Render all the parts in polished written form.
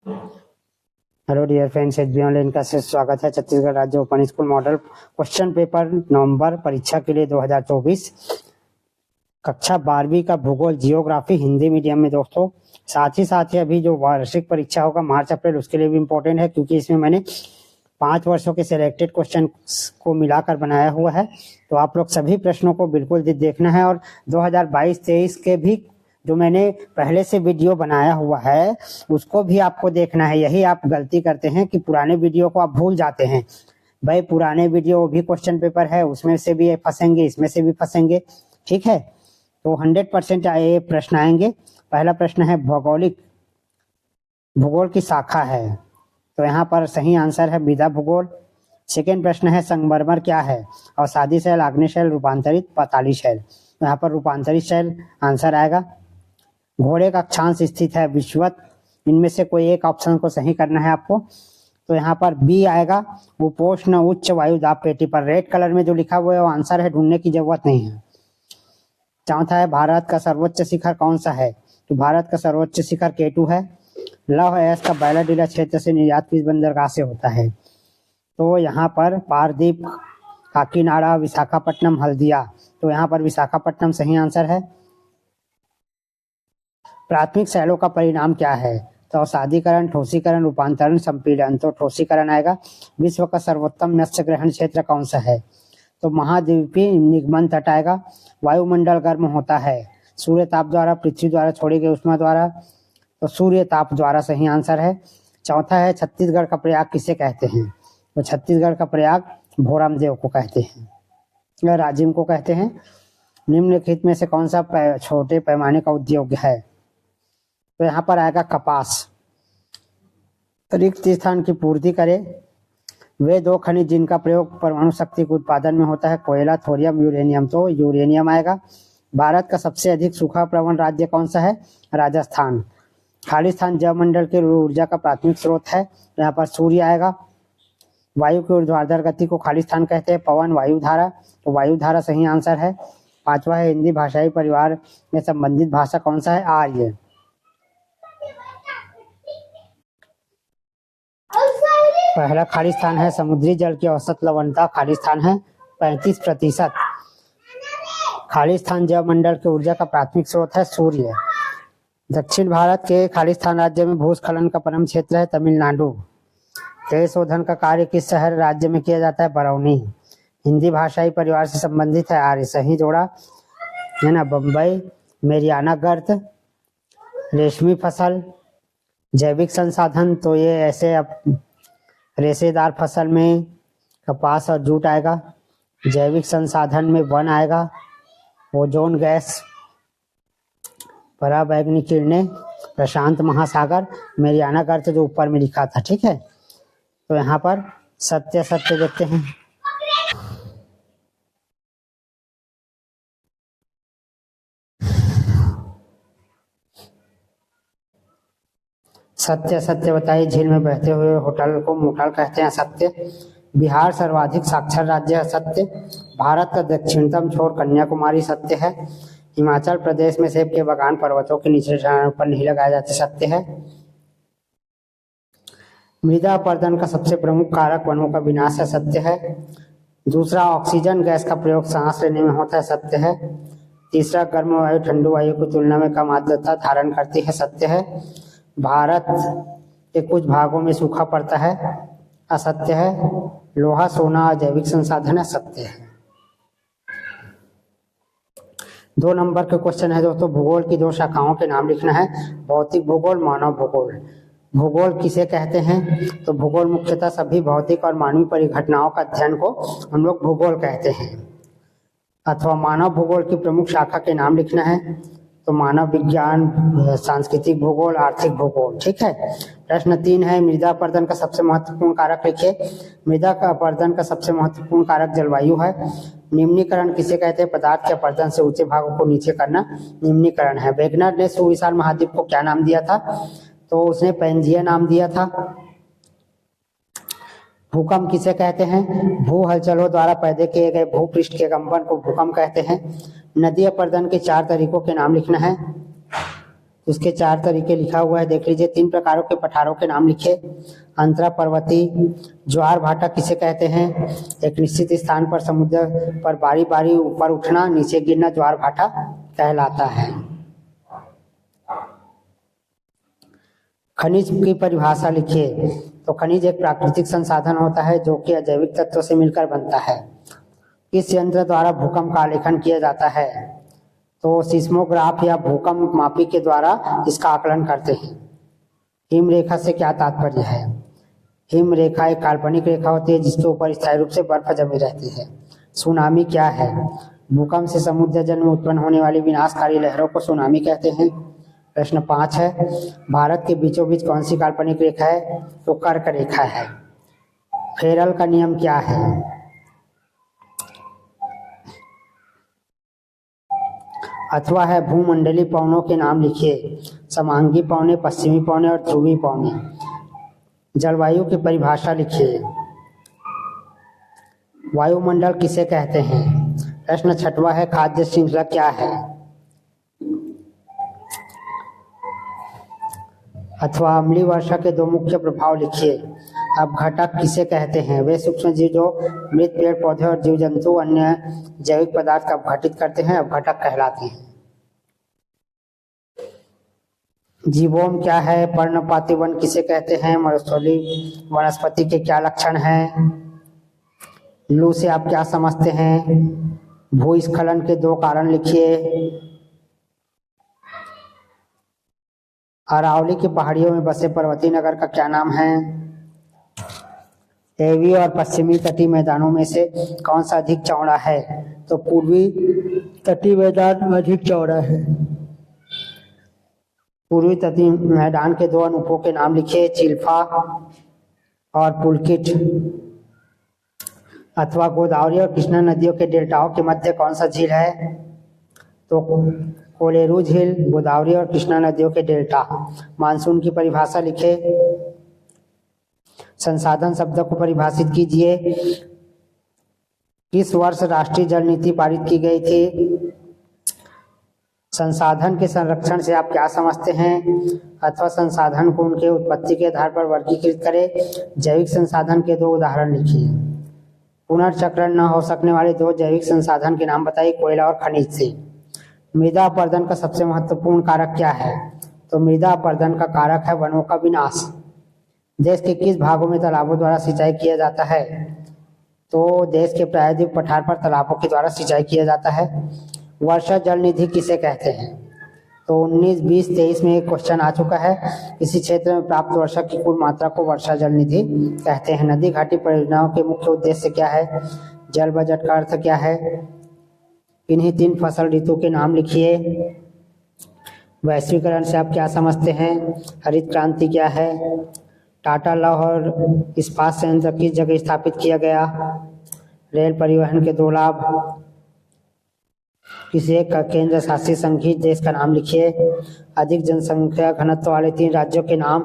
Hello dear friends, HB online का से स्वागत है। छत्तीसगढ़ राज्य open school model question paper नवंबर परीक्षा के लिए 2024 कक्षा 12वीं का भूगोल जियोग्राफी हिंदी मीडियम में दोस्तों। साथ ही अभी जो वार्षिक परीक्षा होगा मार्च अप्रैल, उसके लिए भी इम्पोर्टेंट है, क्योंकि इसमें मैंने 5 वर्षों के सिलेक्टेड क्वेश्चन को मिलाकर बनाया हुआ है। तो आप लोग सभी प्रश्नों को बिल्कुल देखना है, और 2022-23 के भी जो मैंने पहले से वीडियो बनाया हुआ है उसको भी आपको देखना है। यही आप गलती करते हैं कि पुराने वीडियो को आप भूल जाते हैं। भाई पुराने वीडियो भी क्वेश्चन पेपर है, उसमें से भी फंसेंगे, इसमें से भी फंसेंगे, ठीक है। तो 100% ये प्रश्न आएंगे। पहला प्रश्न है भूगोल की शाखा है, तो यहाँ पर सही आंसर है मृदा भूगोल। सेकेंड प्रश्न है संगमरमर क्या है, अवसादी शैल, आग्नेय शैल, रूपांतरित पाताली शैल। तो यहाँ पर रूपांतरित शैल आंसर आएगा। घोड़े का अक्षांश स्थित है विषुवत, इनमें से कोई एक ऑप्शन को सही करना है आपको। तो यहाँ पर बी आएगा, उपोष्ण उच्च वायु दाब पेटी पर। रेड कलर में जो लिखा हुआ है वो आंसर है, ढूंढने की जरूरत नहीं है। चौथा है भारत का सर्वोच्च शिखर कौन सा है, तो भारत का सर्वोच्च शिखर केटू है। लौह अयस्क का बैलाडीला क्षेत्र से निर्यात किस बंदरगाह से होता है, तो यहाँ पर पारदीप, काकीनाडा, विशाखापट्टनम, हल्दिया। तो यहाँ पर विशाखापट्टनम सही आंसर है। प्राथमिक शैलों का परिणाम क्या है, तो अवसादीकरण, ठोसीकरण, रूपांतरण, संपीड़न। तो ठोसीकरण आएगा। विश्व का सर्वोत्तम मत्स्य ग्रहण क्षेत्र कौन सा है, तो महाद्वीपीय निगमन तट आएगा। वायुमंडल गर्म होता है सूर्य ताप द्वारा, पृथ्वी द्वारा छोड़ी गई उष्मा द्वारा, तो सूर्य ताप द्वारा सही आंसर है। चौथा है छत्तीसगढ़ का प्रयाग किसे कहते हैं, तो छत्तीसगढ़ का प्रयाग भोरामदेव को कहते हैं या राजिम को कहते हैं। निम्नलिखित में से कौन सा छोटे पैमाने का उद्योग है, तो यहाँ पर आएगा कपास। रिक्त स्थान की पूर्ति करे। वे 2 खनिज जिनका प्रयोग परमाणु शक्ति के उत्पादन में होता है, कोयला, थोरियम, यूरेनियम। तो यूरेनियम आएगा। भारत का सबसे अधिक सूखा प्रवण राज्य कौन सा है, राजस्थान। खालिस्तान जलमंडल के ऊर्जा का प्राथमिक स्रोत है, यहाँ पर सूर्य आएगा। वायु की ऊर्ध्वाधर गति को खालिस्तान कहते हैं। पवन वायुधारा, तो वायुधारा सही आंसर है। पांचवा है हिंदी भाषाई परिवार में संबंधित भाषा कौन सा है, आर्य। पहला खालिस्तान है समुद्री जल की औसत लवणता, खालिस्तान है 35%। खालिस्तान जलमंडल के ऊर्जा का प्राथमिक स्रोत है सूर्य। दक्षिण भारत के खालिस्तान राज्य में भूस्खलन का परम क्षेत्र है तमिलनाडु। तेल शोधन का कार्य किस शहर राज्य में किया जाता है, बरौनी। हिंदी भाषाई परिवार से संबंधित है, आर्य सही जोड़ा है ना। बम्बई, मेरियाना गर्त, रेशमी फसल, जैविक संसाधन। तो ये ऐसे रेशेदार फसल में कपास और जूट आएगा। जैविक संसाधन में वन आएगा। ओजोन गैस, पराबैंगनी किरणें, प्रशांत महासागर, मेरियाना गर्त जो ऊपर में लिखा था, ठीक है। तो यहाँ पर सत्य देखते हैं। सत्य बताइए। झील में बहते हुए होटल को मोटल कहते हैं, सत्य। बिहार सर्वाधिक साक्षर राज्य है, सत्य। भारत का दक्षिणतम छोर कन्याकुमारी, सत्य है। हिमाचल प्रदेश में सेब के बागान पर्वतों के निचले चढ़ानों पर नहीं लगाए जाते, सत्य है। मृदा अपरदन का सबसे प्रमुख कारक वनों का विनाश है, सत्य है। दूसरा ऑक्सीजन गैस का प्रयोग सांस लेने में होता है, सत्य है। तीसरा गर्म वायु ठंडू वायु की तुलना में कम आर्द्रता धारण करती है, सत्य है। भारत के कुछ भागों में सूखा पड़ता है, असत्य है। लोहा, सोना जैविक संसाधन है, सत्य है। 2 नंबर के क्वेश्चन है दोस्तों। भूगोल की 2 शाखाओं के नाम लिखना है, भौतिक भूगोल, मानव भूगोल। भूगोल किसे कहते हैं, तो भूगोल मुख्यतः सभी भौतिक और मानवीय परिघटनाओं का अध्ययन को हम लोग भूगोल कहते हैं। अथवा मानव भूगोल की प्रमुख शाखा के नाम लिखना है, तो मानव विज्ञान, सांस्कृतिक भूगोल, आर्थिक भूगोल, ठीक है। प्रश्न 3 है मृदा अपरदन का सबसे महत्वपूर्ण कारक लिखिए। मृदा का अपरदन का सबसे महत्वपूर्ण कारक जलवायु है। निम्नीकरण किसे कहते हैं, पदार्थ के अपरदन से ऊंचे भागों को नीचे करना निम्नीकरण है। वेगनर ने सुविशाल महाद्वीप को क्या नाम दिया था, तो उसने पेंजिया नाम दिया था। भूकंप किसे कहते हैं, भू हलचलों द्वारा पैदा किए गए भूपृष्ठ के कंपन को भूकंप कहते हैं। नदी अपरदन के 4 तरीकों के नाम लिखना है। उसके 4 तरीके लिखा हुआ है, देख लीजिए। 3 प्रकारों के पठारों के नाम लिखे। अंतरा पर्वती। ज्वार भाटा किसे कहते हैं? एक निश्चित स्थान पर समुद्र पर बारी बारी ऊपर उठना नीचे गिरना ज्वार भाटा कहलाता है। खनिज की परिभाषा लिखिए। तो खनिज एक प्राकृतिक संसाधन होता है जो कि अजैविक तत्वों से मिलकर बनता है। किस यंत्र द्वारा भूकंप का आलेखन किया जाता है? तो सिस्मोग्राफ या भूकंप मापी के द्वारा इसका आकलन करते हैं। हिम रेखा से क्या तात्पर्य है? हिम रेखा एक काल्पनिक रेखा होती है जिसके ऊपर स्थायी रूप से बर्फ जमी रहती है। सुनामी क्या है? भूकंप से समुद्र जल में उत्पन्न होने वाली विनाशकारी लहरों को सुनामी कहते हैं। प्रश्न 5 है, भारत के बीचों बीच कौन सी काल्पनिक रेखा है? तो कर्क रेखा है। फेरल का नियम क्या है? अथवा है भूमंडलीय पवनों के नाम लिखिए। समांगी पवने, पश्चिमी पवने और ध्रुवी पवने। जलवायु की परिभाषा लिखिए। वायुमंडल किसे कहते हैं? प्रश्न 6वां है, खाद्य श्रृंखला क्या है? अथवा अम्लीय वर्षा के 2 मुख्य प्रभाव लिखिए। अपघटक किसे कहते हैं? वे सूक्ष्म जीव जो मृत पेड़ पौधे और जीव जंतु अन्य जैविक पदार्थ का अपघटित करते हैं अपघटक कहलाते हैं। जीवोम क्या है? पर्णपाती वन किसे कहते हैं? मरुस्थलीय वनस्पति के क्या लक्षण हैं? लू से आप क्या समझते हैं? भूस्खलन के 2 कारण लिखिए। अरावली की पहाड़ियों में बसे पर्वतीय नगर का क्या नाम है? पूर्वी और पश्चिमी तटीय मैदानों में से कौन सा अधिक चौड़ा है? तो पूर्वी तटीय मैदान अधिक चौड़ा है। पूर्वी तटीय मैदान के 2 अनूपों के नाम लिखिए। चिल्फा और पुलकिट। अथवा गोदावरी और कृष्णा नदियों के डेल्टाओं के मध्य कौन सा झील है? तो कोलेरू झील। गोदावरी और कृष्णा नदियों के डेल्टा। मानसून की परिभाषा लिखे। संसाधन शब्द को परिभाषित कीजिए। किस वर्ष राष्ट्रीय जल नीति पारित की गई थी? संसाधन के संरक्षण से आप क्या समझते हैं? अथवा संसाधन को उनके उत्पत्ति के आधार पर वर्गीकृत करें। जैविक संसाधन के 2 उदाहरण लिखिए। पुनर्चक्रण न हो सकने वाले 2 जैविक संसाधन के नाम बताइए। कोयला और खनिज से। मृदा अपरदन का सबसे महत्वपूर्ण कारक क्या है? तो मृदा अपरदन का कारक है वनों का विनाश। देश के किस भागों में तालाबों द्वारा सिंचाई किया जाता है? तो देश के प्रायद्वीप पठार पर तालाबों के द्वारा सिंचाई किया जाता है। वर्षा जल निधि किसे कहते हैं? तो 19, 20, 23 में एक क्वेश्चन आ चुका है। किसी क्षेत्र में प्राप्त वर्षा की कुल मात्रा को वर्षा जल निधि कहते हैं। नदी घाटी परियोजनाओं के मुख्य उद्देश्य क्या है? जल बजट का अर्थ क्या है? इन्हीं 3 फसल ऋतु के नाम लिखिए। वैश्वीकरण से आप क्या समझते हैं? हरित क्रांति क्या है? टाटा लौह इस्पात संयंत्र किस जगह स्थापित किया गया? रेल परिवहन के 2 लाभ। किसी एक केंद्र शासित संघीय देश का नाम लिखिए। अधिक जनसंख्या घनत्व वाले 3 राज्यों के नाम।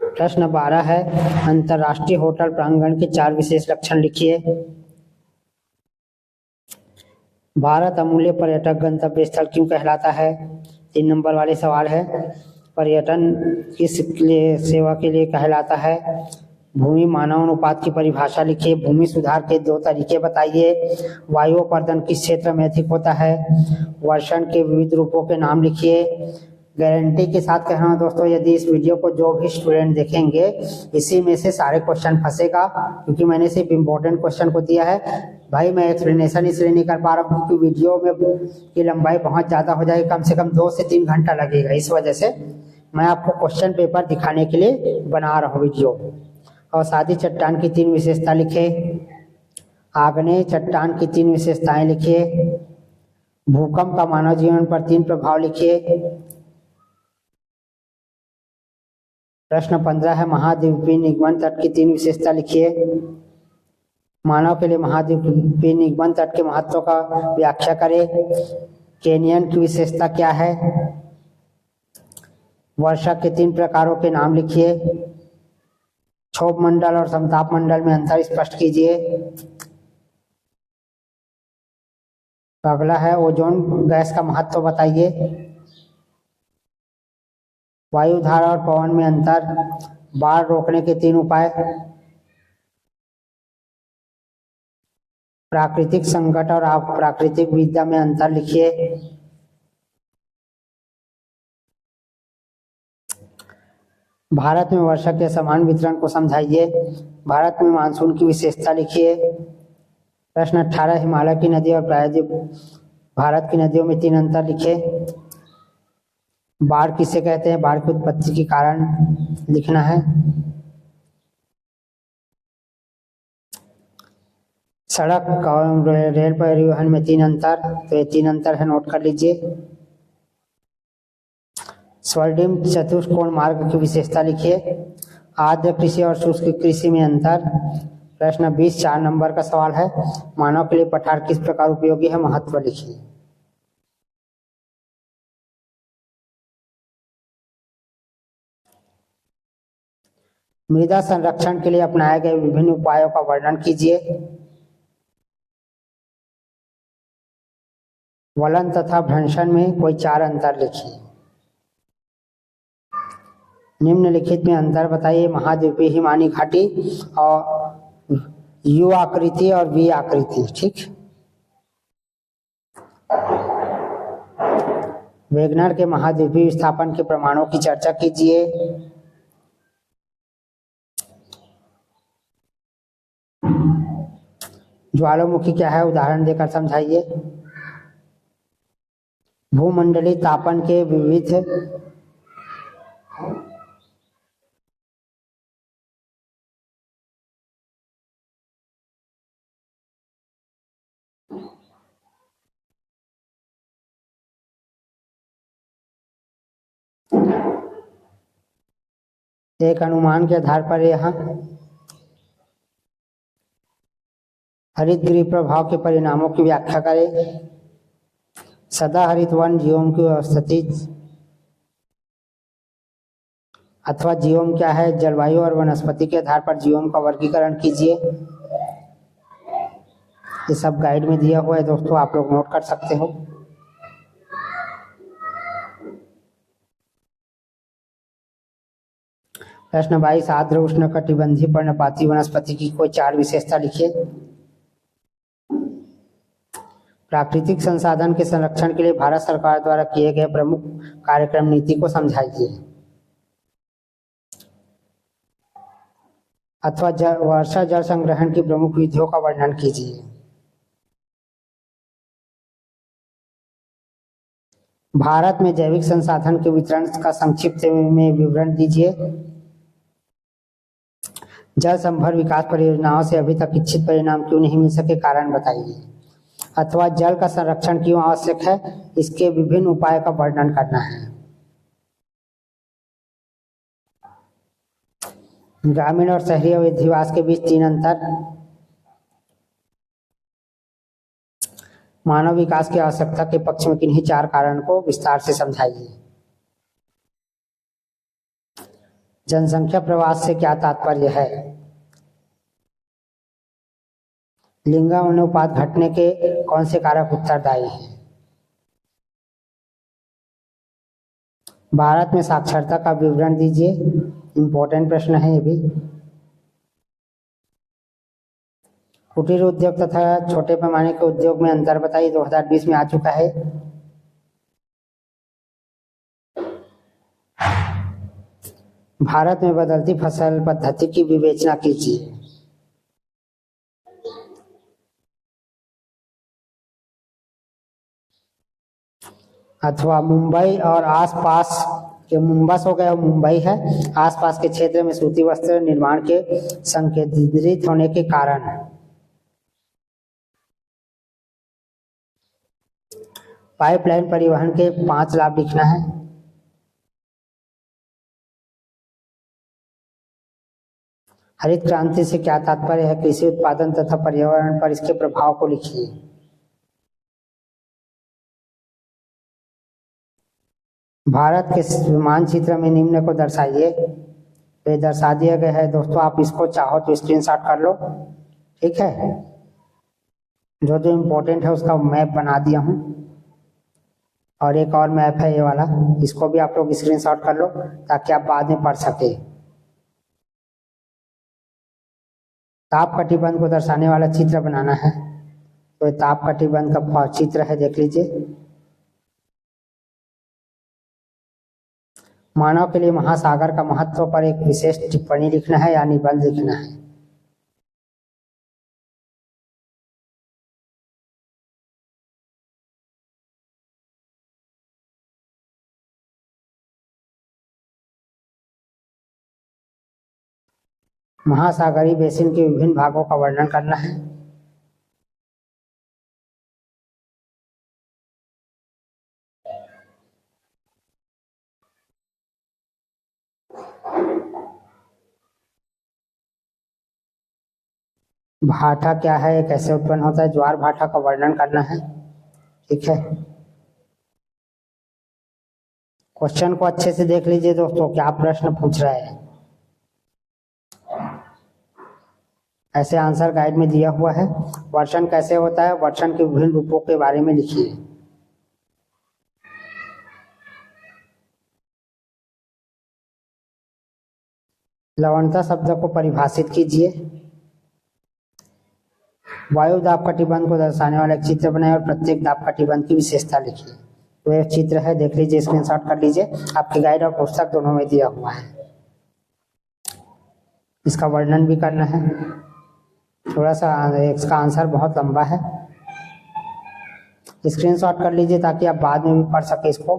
प्रश्न 12 है, अंतरराष्ट्रीय होटल प्रांगण के 4 विशेष लक्षण लिखिए। भारत अमूल्य पर्यटक गंतव्य स्थल क्यों कहलाता है? 3 नंबर वाले सवाल है। पर्यटन किस लिए सेवा के लिए कहलाता है? भूमि मानव अनुपात की परिभाषा लिखिए। भूमि सुधार के 2 तरीके बताइए। वायु अपरदन किस क्षेत्र में अधिक होता है? वर्षण के विविध रूपों के नाम लिखिए। गारंटी के साथ कह रहा हूँ दोस्तों, यदि इस वीडियो को जो भी स्टूडेंट देखेंगे इसी में से सारे क्वेश्चन फंसेगा, क्योंकि मैंने सिर्फ इम्पोर्टेंट क्वेश्चन को दिया है। भाई मैं एक्सप्लेनेशन इसलिए नहीं कर पा रहा हूँ क्योंकि वीडियो में की लंबाई बहुत ज़्यादा हो जाएगी, कम से कम 2 से 3 घंटा लगेगा। इस वजह से मैं आपको क्वेश्चन पेपर दिखाने के लिए बना रहा हूँ वीडियो। और सादी चट्टान की 3 विशेषता लिखे। आग्नेय चट्टान की 3 विशेषताएं लिखिए। भूकंप का मानव जीवन पर 3 प्रभाव लिखिए। प्रश्न 15 है, महाद्वीपीय निगमन तट की 3 विशेषता लिखिए। मानव के लिए महाद्वीपीय निगमन तट के महत्व का व्याख्या करें। कैनियन की विशेषता क्या है? वर्षा के 3 प्रकारों के नाम लिखिए। क्षोभ मंडल और समताप मंडल में अंतर स्पष्ट कीजिए। तो अगला है ओजोन गैस का महत्व बताइए। वायु धारा और पवन में अंतर, बाढ़ रोकने के 3 उपाय, प्राकृतिक संकट और प्राकृतिक विपदा में अंतर लिखिए। भारत में वर्षा के समान वितरण को समझाइए। भारत में मानसून की विशेषता लिखिए। प्रश्न 18 हिमालय की नदी और प्रायद्वीप भारत की नदियों में 3 अंतर लिखे। बाढ़ किसे कहते हैं, बाढ़ की उत्पत्ति के कारण लिखना है। सड़क और रेल परिवहन में 3 अंतर, तो ये 3 अंतर है, नोट कर लीजिए। स्वर्णिम चतुष्कोण मार्ग की विशेषता लिखिए। आर्द्र कृषि और शुष्क कृषि में अंतर। प्रश्न 20 4 नंबर का सवाल है, मानव के लिए पठार किस प्रकार उपयोगी है, महत्व लिखिए। मृदा संरक्षण के लिए अपनाए गए विभिन्न उपायों का वर्णन कीजिए। वलन तथा भ्रंशन में कोई 4 अंतर लिखिए। निम्नलिखित में अंतर बताइए। महाद्वीपीय हिमानी घाटी और यू आकृति और वी आकृति, ठीक। वेगनर के महाद्वीपीय विस्थापन के प्रमाणों की चर्चा कीजिए। ज्वालामुखी क्या है, उदाहरण देकर समझाइए। भूमंडलीय तापन के विविध एक अनुमान के आधार पर यहाँ हरित गृह प्रभाव के परिणामों की व्याख्या करें। सदा हरित वन जीवों की स्थिति अथवा जीवों क्या है, जलवायु और वनस्पति के आधार पर जीवों का वर्गीकरण कीजिए। ये सब गाइड में दिया हुआ है दोस्तों, आप लोग नोट कर सकते हो। प्रश्न 22 आर्द्र उष्णकटिबंधीय पर्णपाती वनस्पति की कोई 4 विशेषता लिखिए। प्राकृतिक संसाधन के संरक्षण के लिए भारत सरकार द्वारा किए गए प्रमुख कार्यक्रम नीति को समझाइए। अथवा वर्षा जल संग्रहण की प्रमुख विधियों का वर्णन कीजिए। भारत में जैविक संसाधन के वितरण का संक्षिप्त में विवरण दीजिए। जल संभर विकास परियोजनाओं से अभी तक इच्छित परिणाम क्यों नहीं मिल सके, कारण बताइए। अथवा जल का संरक्षण क्यों आवश्यक है, इसके विभिन्न उपायों का वर्णन करना है। ग्रामीण और शहरी अधिवास के बीच 3 अंतर। मानव विकास की आवश्यकता के पक्ष में किन्हीं 4 कारण को विस्तार से समझाइए। जनसंख्या प्रवास से क्या तात्पर्य है। लिंगानुपात घटने के कौन से कारक उत्तरदायी हैं। भारत में साक्षरता का विवरण दीजिए, इंपॉर्टेंट प्रश्न है ये भी। कुटीर उद्योग तथा छोटे पैमाने के उद्योग में अंतर बताइए, 2020 में आ चुका है। भारत में बदलती फसल पद्धति की विवेचना कीजिए। अथवा मुंबई और आसपास के, मुंबस हो गया मुंबई है, आसपास के क्षेत्र में सूती वस्त्र निर्माण के संकेंद्रित होने के कारण। पाइपलाइन परिवहन के 5 लाभ लिखना है। हरित क्रांति से क्या तात्पर्य है, कृषि उत्पादन तथा पर्यावरण पर इसके प्रभाव को लिखिए। भारत के मानचित्र में निम्न को दर्शाइए। ये दर्शा दिया गया है दोस्तों, आप इसको चाहो तो स्क्रीनशॉट कर लो, ठीक है। जो जो इम्पोर्टेंट है उसका मैप बना दिया हूँ। और एक और मैप है ये वाला, इसको भी आप लोग स्क्रीनशॉट कर लो ताकि आप बाद में पढ़ सके। ताप कटिबंध को दर्शाने वाला चित्र बनाना है, तो ये ताप कटिबंध का चित्र है, देख लीजिए। मानव के लिए महासागर का महत्व पर एक विशेष टिप्पणी लिखना है या निबंध लिखना है। महासागरीय बेसिन के विभिन्न भागों का वर्णन करना है। भाटा क्या है, ये कैसे उत्पन्न होता है, ज्वार भाटा का वर्णन करना है। ठीक है, क्वेश्चन को अच्छे से देख लीजिए दोस्तों, क्या प्रश्न पूछ रहा है। ऐसे आंसर गाइड में दिया हुआ है। वर्षण कैसे होता है, वर्षण के विभिन्न रूपों के बारे में लिखिए। लवणता शब्द को परिभाषित कीजिए। वायु दाब कटिबंध को दर्शाने वाला एक चित्र बनाए और प्रत्येक दाब कटिबंध की विशेषता लिखिए। तो एक चित्र है, देख लीजिए, स्क्रीनशॉट कर लीजिए, आपके गाइड और पुस्तक दोनों में दिया हुआ है। इसका वर्णन भी करना है। थोड़ा सा इसका आंसर बहुत लंबा है, स्क्रीनशॉट कर लीजिए ताकि आप बाद में भी पढ़ सके इसको।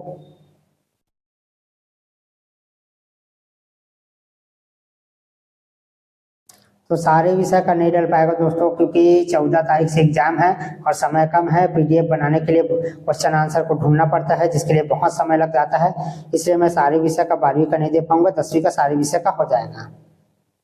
तो सारे विषय का नहीं डल पाएगा दोस्तों, क्योंकि 14 तारीख से एग्जाम है और समय कम है। पीडीएफ बनाने के लिए क्वेश्चन आंसर को ढूंढना पड़ता है, जिसके लिए बहुत समय लग जाता है। इसलिए मैं सारे विषय का 12वीं का नहीं दे पाऊंगा, 10वीं का सारे विषय का हो जाएगा।